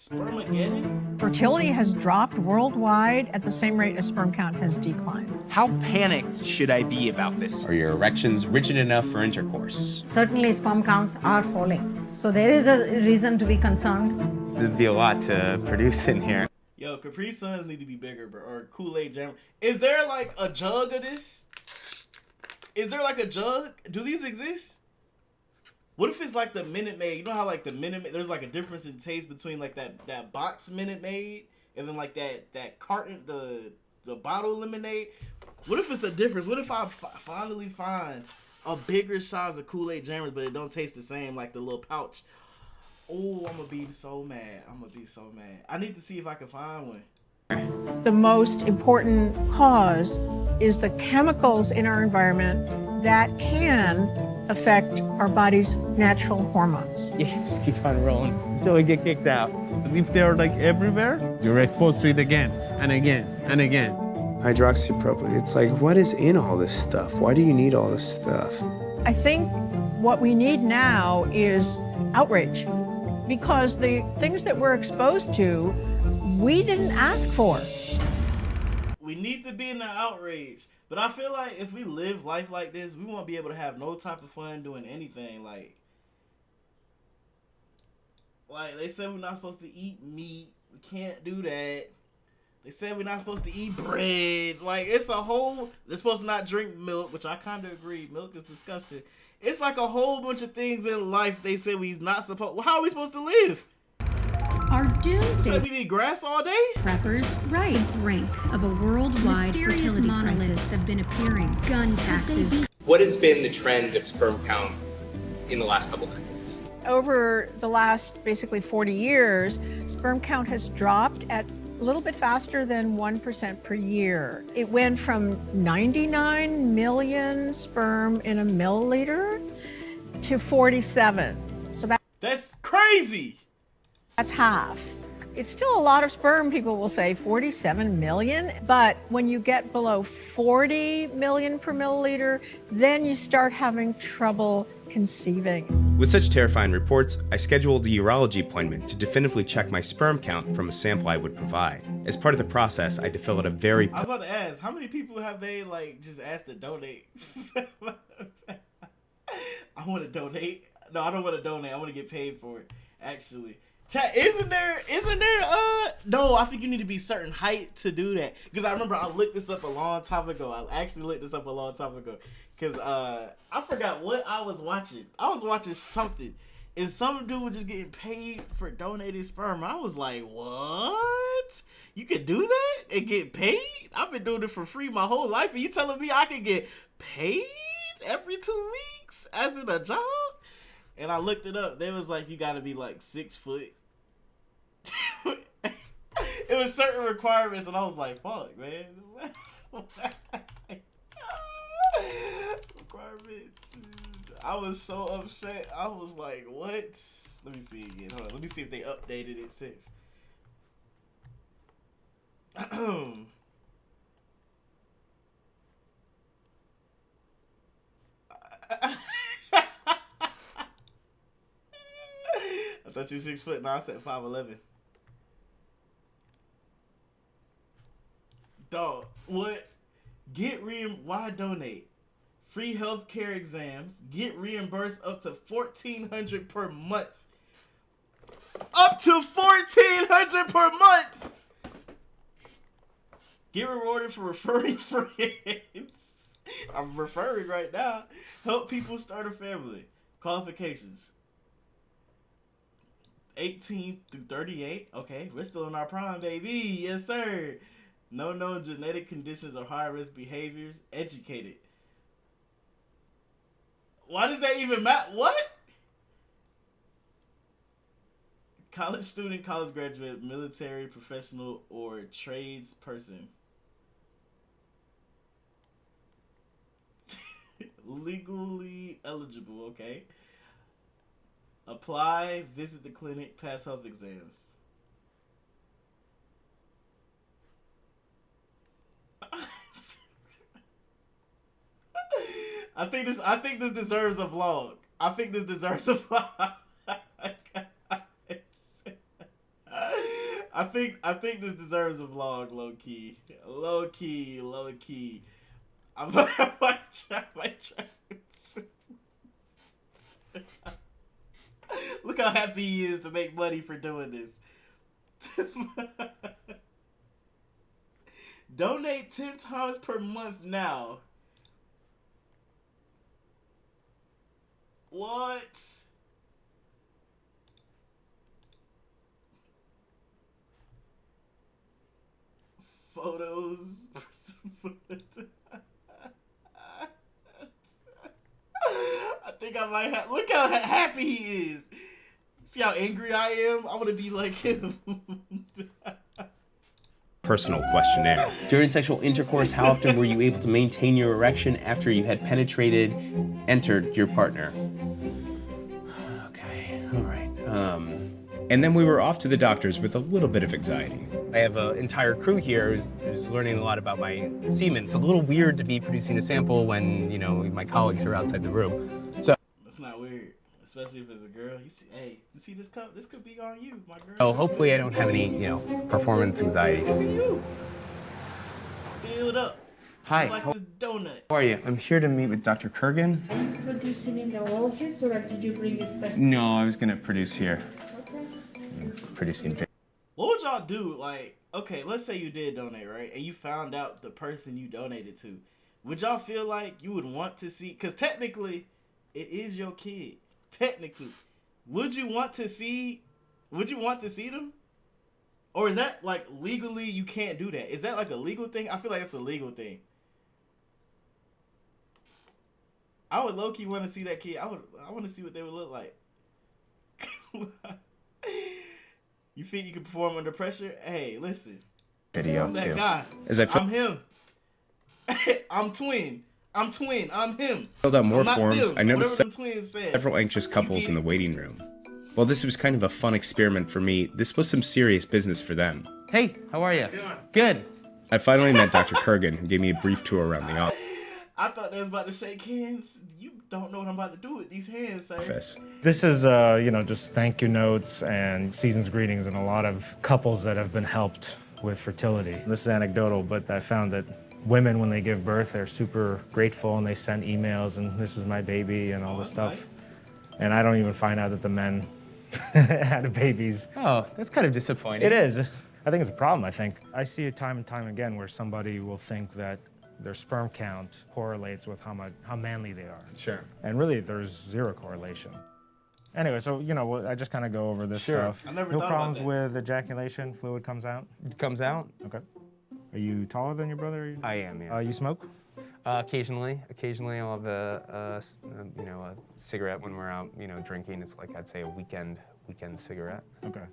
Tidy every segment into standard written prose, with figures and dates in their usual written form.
Spermageddon? Fertility has dropped worldwide at the same rate as sperm count has declined. How panicked should I be about this? Are your erections rigid enough for intercourse? Certainly sperm counts are falling. So there is a reason to be concerned. There'd be a lot to produce in here. Yo, Capri Suns need to be bigger, bro. Or Kool-Aid Jam. Is there like a jug of this? Is there like a jug? Do these exist? What if it's like the Minute Maid? You know how like the Minute Maid, there's like a difference in taste between like that box Minute Maid and then like that carton, the bottle lemonade. What if it's a difference? What if I finally find a bigger size of Kool-Aid Jammers, but it don't taste the same like the little pouch? Oh, I'm gonna be so mad. I'm gonna be so mad. I need to see if I can find one. The most important cause is the chemicals in our environment that can affect our body's natural hormones. Yeah, just keep on rolling until we get kicked out. If they're like everywhere, you're exposed to it again and again and again. Hydroxypropylene, it's like, what is in all this stuff? Why do you need all this stuff? I think what we need now is outrage, because the things that we're exposed to, we didn't ask for. We need to be in the outrage. But I feel like if we live life like this, we won't be able to have no type of fun doing anything. Like they said we're not supposed to eat meat. We can't do that. They said we're not supposed to eat bread. Like, it's a whole... They're supposed to not drink milk, which I kind of agree. Milk is disgusting. It's like a whole bunch of things in life they said we're not supposed... Well, how are we supposed to live? Our doomsday We need grass all day? preppers right brink of a worldwide mysterious fertility crisis have been appearing. Gun taxes. What has been the trend of sperm count in the last couple decades? Over the last basically 40 years, sperm count has dropped at a little bit faster than 1% per year. It went from 99 million sperm in a milliliter to 47. So that's crazy. That's half. It's still a lot of sperm, people will say, 47 million, but when you get below 40 million per milliliter, then you start having trouble conceiving. With such terrifying reports, I scheduled a urology appointment to definitively check my sperm count from a sample I would provide. As part of the process, I had to fill out a very... I was about to ask, how many people have they, like, just asked to donate? I want to donate. No, I don't want to donate. I want to get paid for it, actually. Chat, isn't there, no, I think you need to be certain height to do that. Because I remember I looked this up a long time ago. I actually looked this up a long time ago. Because I forgot what I was watching. I was watching something. And some dude was just getting paid for donating sperm. I was like, what? You could do that and get paid? I've been doing it for free my whole life. And you telling me I could get paid every 2 weeks as in a job? And I looked it up. They was like, you gotta be like 6 foot. It was certain requirements, and I was like, fuck, man. Requirements. I was so upset. I was like, what? Let me see again. Hold on. Let me see if they updated it since. I thought you were 6 foot. No, I said 5'11". Dog, what? Why donate? Free healthcare exams. Get reimbursed up to $1,400 per month. Up to $1,400 per month. Get rewarded for referring friends. I'm referring right now. Help people start a family. Qualifications. 18 through 38. Okay, we're still in our prime, baby. Yes, sir. No known genetic conditions or high-risk behaviors. Educated. Why does that even matter? What? College student, college graduate, military, professional, or trades person. Legally eligible, okay. Apply, visit the clinic, pass health exams. I think this deserves a vlog. I think this deserves a vlog. think this deserves a vlog, low key. Low key. I might try. Look how happy he is to make money for doing this. Donate 10 times per month now. What? Photos. I think I might have. Look how happy he is. See how angry I am? I want to be like him. Personal questionnaire. During sexual intercourse, how often were you able to maintain your erection after you had entered your partner? Okay, all right. And then we were off to the doctors with a little bit of anxiety. I have an entire crew here who's learning a lot about my semen. It's a little weird to be producing a sample when, you know, my colleagues are outside the room. So That's not weird, especially if it's a girl. You see this cup? This could be on you, my girl. oh, hopefully I don't have any, you know, performance anxiety. This could be you. Filled up. Hi, Just like this donut. how are you? I'm here to meet with Dr. Kurgan. Producing in the office, or did you bring a special? No, I was gonna produce here. Okay. Producing. What would y'all do? Like, okay, let's say you did donate, right? And you found out the person you donated to. Would y'all feel like you would want to see? Because technically, it is your kid. Technically, would you want to see them? Or is that like legally you can't do that? Is that like a legal thing? I feel like it's a legal thing. I would low-key want to see that kid. I want to see what they would look like. You think you can perform under pressure? Hey, listen. Video I'm that too. guy. I'm him. I'm twin. I'm him. Filled out more I'm not forms. them. I noticed Whatever them twins said. several anxious couples in the waiting room. While this was kind of a fun experiment for me, this was some serious business for them. Hey, how are you? Good. I finally met Dr. Kurgan, who gave me a brief tour around the I thought they was about to shake hands. You don't know what I'm about to do with these hands, sir. office. This is, just thank you notes and season's greetings and a lot of couples that have been helped with fertility. This is anecdotal, but I found that women, when they give birth, they're super grateful and they send emails and this is my baby and all this stuff. Nice. And I don't even find out that the men had babies. Oh, that's kind of disappointing. It is. I think it's a problem, I think. I see it time and time again where somebody will think that their sperm count correlates with how manly they are. Sure. And really, there's zero correlation. Anyway, so, I just kind of go over this stuff. I never No thought problems about with ejaculation, fluid comes out? It comes out? Okay. Are you taller than your brother? I am, yeah. You smoke? Occasionally I'll have a cigarette when we're out, drinking. It's like, I'd say a weekend cigarette. Okay.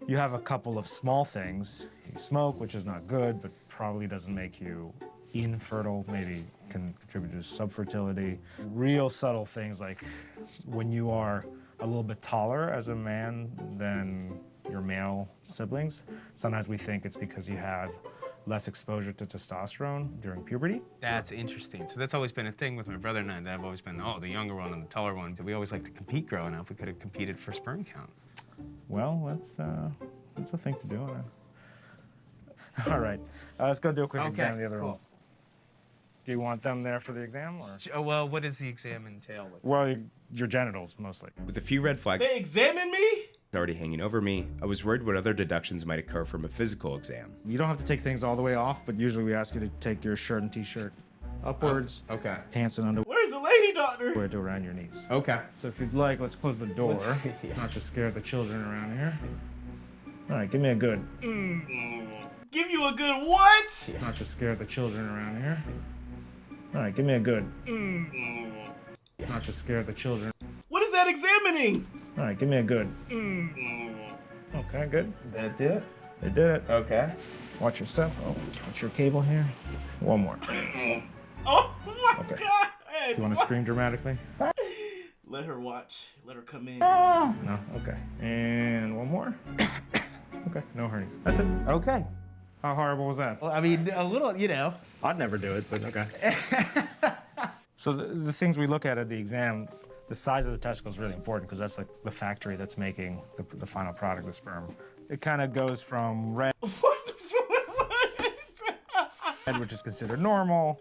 You have a couple of small things. You smoke, which is not good, but probably doesn't make you infertile, maybe can contribute to subfertility. Real subtle things like when you are a little bit taller as a man than your male siblings, sometimes we think it's because you have less exposure to testosterone during puberty. That's interesting. So that's always been a thing with my brother and I. That I've always been, the younger one and the taller one. Did we always like to compete growing up? We could have competed for sperm count. Well, that's a thing to do. All right, let's go do a quick exam of the other room. Do you want them there for the exam? Or? Well, what does the exam entail? Well, your genitals, mostly. With a few red flags They examined me? already hanging over me, I was worried what other deductions might occur from a physical exam. You don't have to take things all the way off, but usually we ask you to take your shirt and t-shirt upwards, Okay. pants and underwear Where's the lady doctor? to around your knees. Okay. So if you'd like, let's close the door, Yeah. not to scare the children around here. All right, give me a good. Give you a good what? Not to scare the children around here. All right, give me a good. Not to scare the children. What is that examining? All right, give me a good. Okay, good. That did it? They did it. Okay. Watch your step. Oh, watch your cable here. One more. Oh my Okay. god! You want to scream dramatically? Let her watch. Let her come in. No? Okay. And one more. Okay, no hernies. That's it. Okay. How horrible was that? Well, I mean, a little, I'd never do it, but okay. So the things we look at the exam, the size of the testicle is really important because that's like the factory that's making the final product, the sperm. It kind of goes from red, What the fuck? which is considered normal,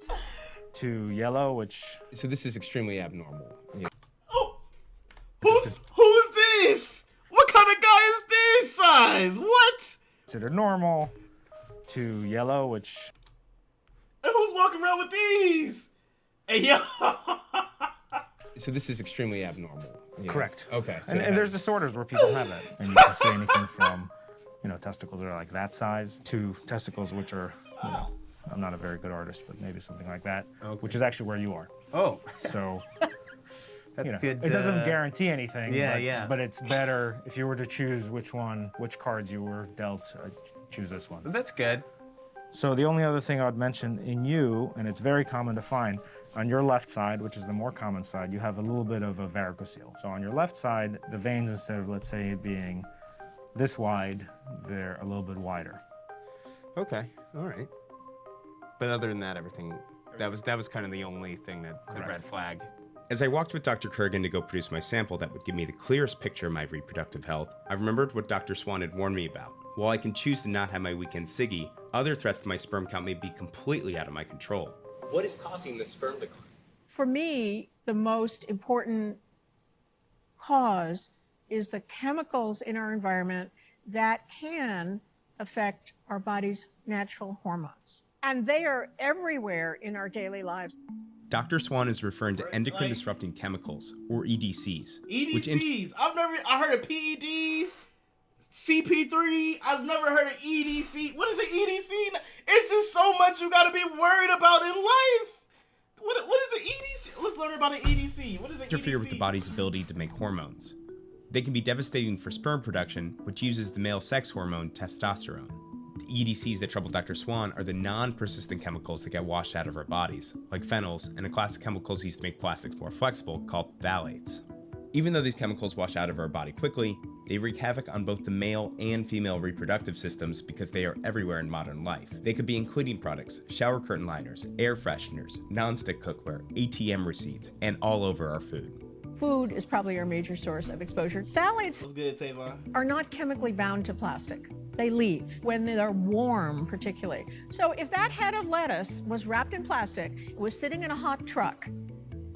to yellow, which So this is extremely abnormal. Yeah. Oh, who's this? What kind of guy is this size? What? considered normal, to yellow, which And who's walking around with these? Hey, yo. So this is extremely abnormal. Yeah. correct. Okay. So And there's disorders where people have it, and you can see anything from, testicles that are like that size to testicles which are, I'm not a very good artist, but maybe something like that, which is actually where you are. Oh. So, That's good. it doesn't guarantee anything. Yeah, but it's better if you were to choose which cards you were dealt. Choose this one. That's good. So the only other thing I would mention in you, and it's very common to find, on your left side, which is the more common side, you have a little bit of a varicocele. So on your left side, the veins, instead of, let's say, being this wide, they're a little bit wider. Okay. All right. But other than that, everything that was kind of the only thing that the red flag. As I walked with Dr. Kurgan to go produce my sample that would give me the clearest picture of my reproductive health, I remembered what Dr. Swan had warned me about. While I can choose to not have my weekend ciggy, other threats to my sperm count may be completely out of my control. What is causing the sperm decline? For me, the most important cause is the chemicals in our environment that can affect our body's natural hormones. And they are everywhere in our daily lives. Dr. Swan is referring to endocrine disrupting chemicals, or EDCs. EDCs. I heard of PEDs, CP3. I've never heard of EDC. What is an EDC? It's just so much you gotta be worried about in life. What is an EDC? Let's learn about an EDC. What is an EDC? Interfere with the body's ability to make hormones. They can be devastating for sperm production, which uses the male sex hormone testosterone. The EDCs that trouble Dr. Swan are the non-persistent chemicals that get washed out of our bodies, like phenols and a class of chemicals used to make plastics more flexible called phthalates. Even though these chemicals wash out of our body quickly, they wreak havoc on both the male and female reproductive systems because they are everywhere in modern life. They could be in cleaning products, shower curtain liners, air fresheners, non-stick cookware, ATM receipts, and all over our food. Food is probably our major source of exposure. Phthalates What's good, Tavon? are not chemically bound to plastic. They leave when they're warm, particularly. So if that head of lettuce was wrapped in plastic, it was sitting in a hot truck,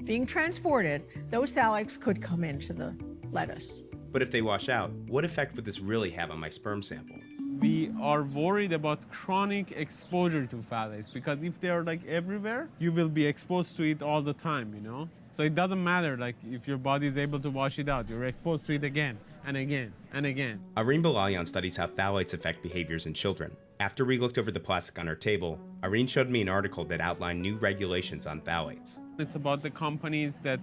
being transported, those phthalates could come into the lettuce. But if they wash out, what effect would this really have on my sperm sample? We are worried about chronic exposure to phthalates because if they are like everywhere, you will be exposed to it all the time, So it doesn't matter like if your body is able to wash it out, you're exposed to it again and again and again. Irene Balayan studies how phthalates affect behaviors in children. After we looked over the plastic on our table, Irene showed me an article that outlined new regulations on phthalates. It's about the companies that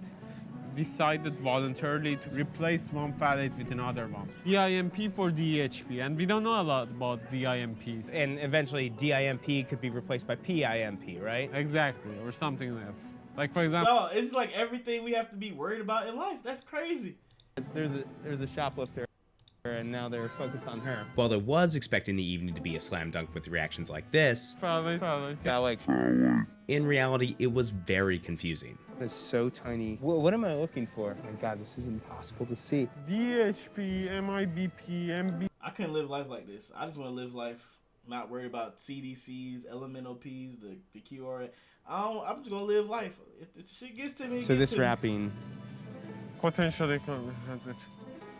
decided voluntarily to replace one phthalate with another one. DIMP for DHP, and we don't know a lot about DIMPs. And eventually DIMP could be replaced by PIMP, right? Exactly, or something else. Like for example, No, it's like everything we have to be worried about in life. That's crazy. There's a shoplifter, and now they're focused on her. While I was expecting the evening to be a slam dunk with reactions like this, phthalate. in reality, it was very confusing. It's so tiny. What am I looking for? My God, this is impossible to see. DHP, MIBP, MB. I couldn't live life like this. I just want to live life not worried about CDCs, elemental Ps, the QR. I'm just gonna live life. If the shit gets to me. So this wrapping. Potentially has it.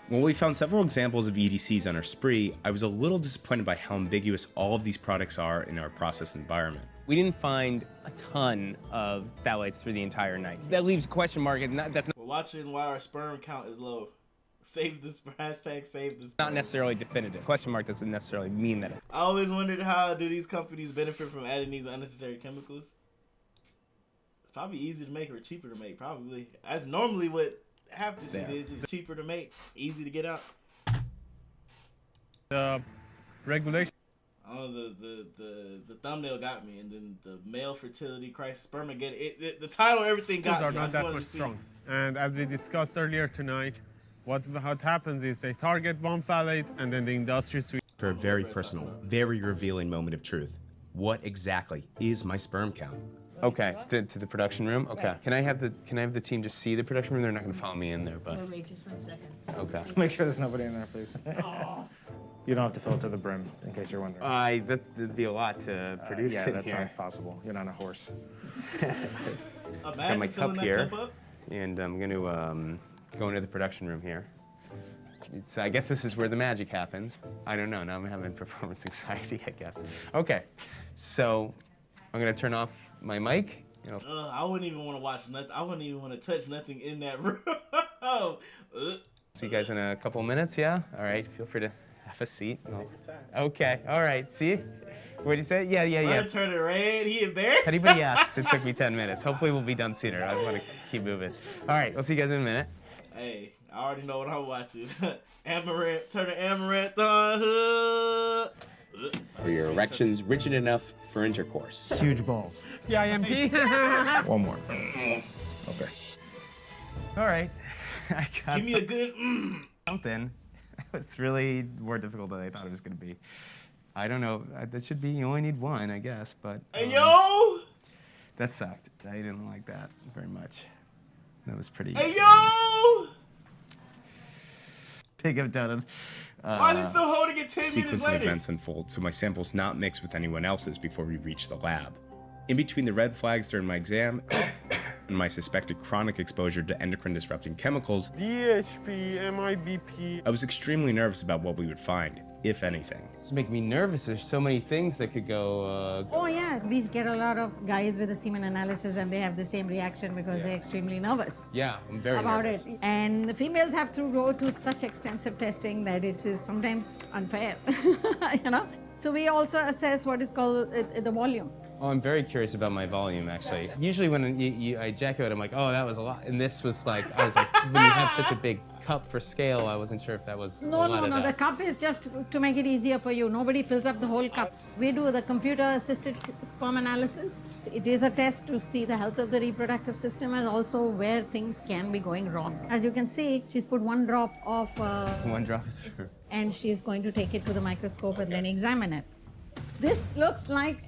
When we found several examples of EDCs on our spree, I was a little disappointed by how ambiguous all of these products are in our process environment. We didn't find a ton of phthalates through the entire night. That leaves a question mark, and that's We're watching why our sperm count is low. Save this hashtag. Save this. not necessarily definitive. Question mark doesn't necessarily mean that. I always wondered how do these companies benefit from adding these unnecessary chemicals. It's probably easy to make or cheaper to make. Probably that's normally what half the shit is. Just cheaper to make, easy to get out. Regulation. Oh, the thumbnail got me, and then the male fertility crisis, spermageddon. The title, everything got me. Are not that much strong. And as we discussed earlier tonight, what happens is they target one phthalate, and then the industry switches. For a very personal, very revealing moment of truth, what exactly is my sperm count? Okay, to the production room. Okay, can I have the team just see the production room? They're not gonna follow me in there, but. Wait just 1 second. Okay. Make sure there's nobody in there, please. You don't have to fill it to the brim, in case you're wondering. That'd be a lot to produce Yeah, in that's here. not possible. You're not a horse. Got my cup here, and I'm going to go into the production room here. I guess this is where the magic happens. I don't know. Now I'm having performance anxiety, I guess. Okay, so I'm going to turn off my mic. I wouldn't even want to watch nothing. I wouldn't even want to touch nothing in that room. See you guys in a couple minutes, yeah? All right, feel free to have a seat. Okay, all right, see? What'd you say? Yeah. Brother turned red, he embarrassed. Anybody asks, it took me 10 minutes. Hopefully we'll be done sooner. I want to keep moving. All right, we'll see you guys in a minute. Hey, I already know what I'm watching. Amaranth, turn the amaranth on. Are your erections rigid enough for intercourse? Huge balls. PIMP. One more. Okay. All right. I got Give me a good something. It was really more difficult than I thought it was going to be. I don't know. That should be, you only need one, I guess, but... Hey, yo! That sucked. I didn't like that very much. That was pretty... Hey, yo! Think I've done it. Why is it still holding it 10 minutes Sequence of later? events unfold so my samples not mix with anyone else's before we reach the lab. In between the red flags during my exam and my suspected chronic exposure to endocrine disrupting chemicals, DHP, MIBP. I was extremely nervous about what we would find, if anything. It's making me nervous. There's so many things that could go... Oh yes, we get a lot of guys with the semen analysis and they have the same reaction because they're extremely nervous Yeah, I'm very about nervous. it. And the females have to go to such extensive testing that it is sometimes unfair, you know? So we also assess what is called the volume. Oh, I'm very curious about my volume, actually. Usually when I ejaculate, I'm like, oh, that was a lot. And this was like, I was like, when you have such a big cup for scale, I wasn't sure if that was a lot of No, that. the cup is just to make it easier for you. Nobody fills up the whole cup. We do the computer-assisted sperm analysis. It is a test to see the health of the reproductive system and also where things can be going wrong. As you can see, she's put one drop of... One drop is true. and she's going to take it to the microscope and then examine it. This looks like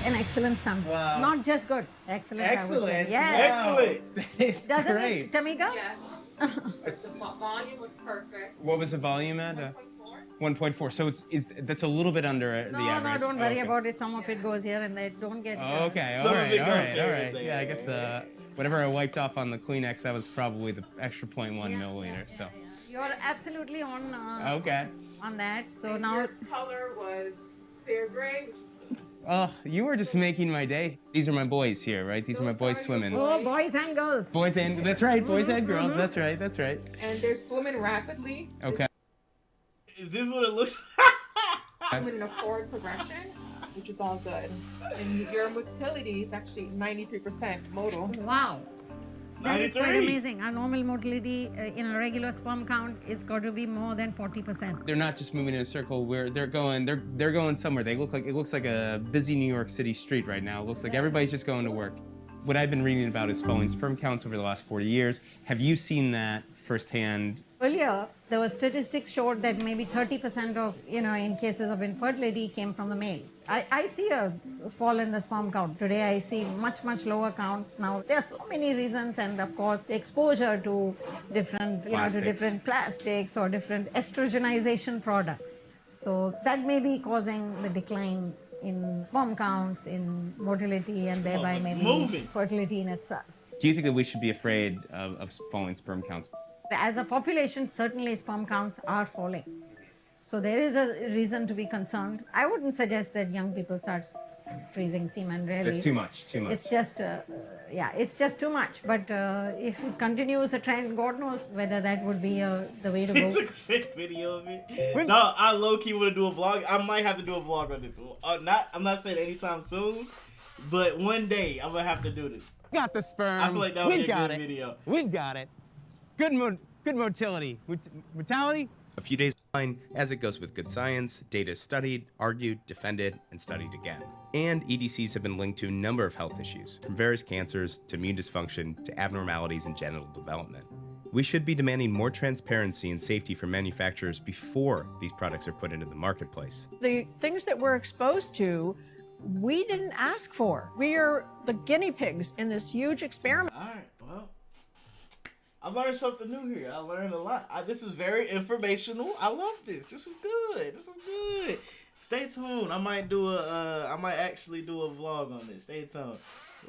an excellent sample. Wow. Not just good, excellent. Excellent. I would say. Yes. Excellent. It's Doesn't great. it, Tamika? Yes. The volume was perfect. What was the volume at? 1.4. So that's a little bit under the No, average. don't worry okay. about it. Some of it goes here and they don't get Okay, Some all of right, it all goes right, here all and right. there. Yeah, I guess whatever I wiped off on the Kleenex, that was probably the extra 0.1 milliliter. So. You're absolutely on Okay. on that. So And now your color was fair gray, which is good. Oh, you were just making my day. These are my boys here, right? These are my boys swimming. oh, boys and girls. Boys and that's right, boys and girls. That's right, that's right. And they're swimming rapidly. Okay. Is this what it looks With an forward progression, which is all good. And your motility is actually 93% modal. Wow. That is quite 93. amazing. Our normal motility in a regular sperm count is got to be more than 40%. They're not just moving in a circle where they're going somewhere. It looks like a busy New York City street right now. It looks like everybody's just going to work. What I've been reading about is falling sperm counts over the last 40 years. Have you seen that firsthand? Earlier, there were statistics showed that maybe 30% of, in cases of infertility came from the male. I see a fall in the sperm count. Today, I see much, much lower counts now. There are so many reasons, and of course, the exposure to different, to different plastics or different estrogenization products. So that may be causing the decline in sperm counts, in motility, and thereby maybe fertility in itself. Do you think that we should be afraid of falling sperm counts? As a population, certainly sperm counts are falling. So there is a reason to be concerned. I wouldn't suggest that young people start freezing semen, really. That's too much, too much. It's just, it's just too much. But if it continues the trend, God knows whether that would be the way to go. took a fake video of it. No, I low-key want to do a vlog. I might have to do a vlog on this. I'm not saying anytime soon, but one day I'm going to have to do this. Got the sperm. I feel like that would be a good video. We've got it. Good motility. Mortality? A few days line, as it goes with good science, data is studied, argued, defended, and studied again. And EDCs have been linked to a number of health issues, from various cancers to immune dysfunction to abnormalities in genital development. We should be demanding more transparency and safety from manufacturers before these products are put into the marketplace. The things that we're exposed to, we didn't ask for. We are the guinea pigs in this huge experiment. All right, well, I learned something new here. I learned a lot. This is very informational. I love this. This is good. This is good. Stay tuned. I might actually do a vlog on this. Stay tuned.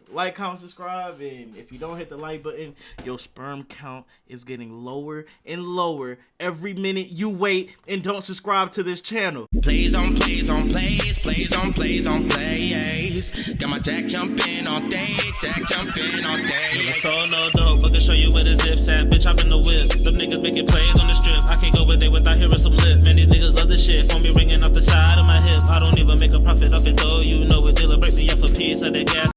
Like, comment, subscribe, and if you don't hit the like button, your sperm count is getting lower and lower every minute you wait and don't subscribe to this channel. Plays on plays on plays, plays on plays on plays. Got my jack jumping all day, jack jumping all day. Never sold no dope, but can show you where the zip's at. Bitch, hop in the whip. Them niggas making plays on the strip. I can't go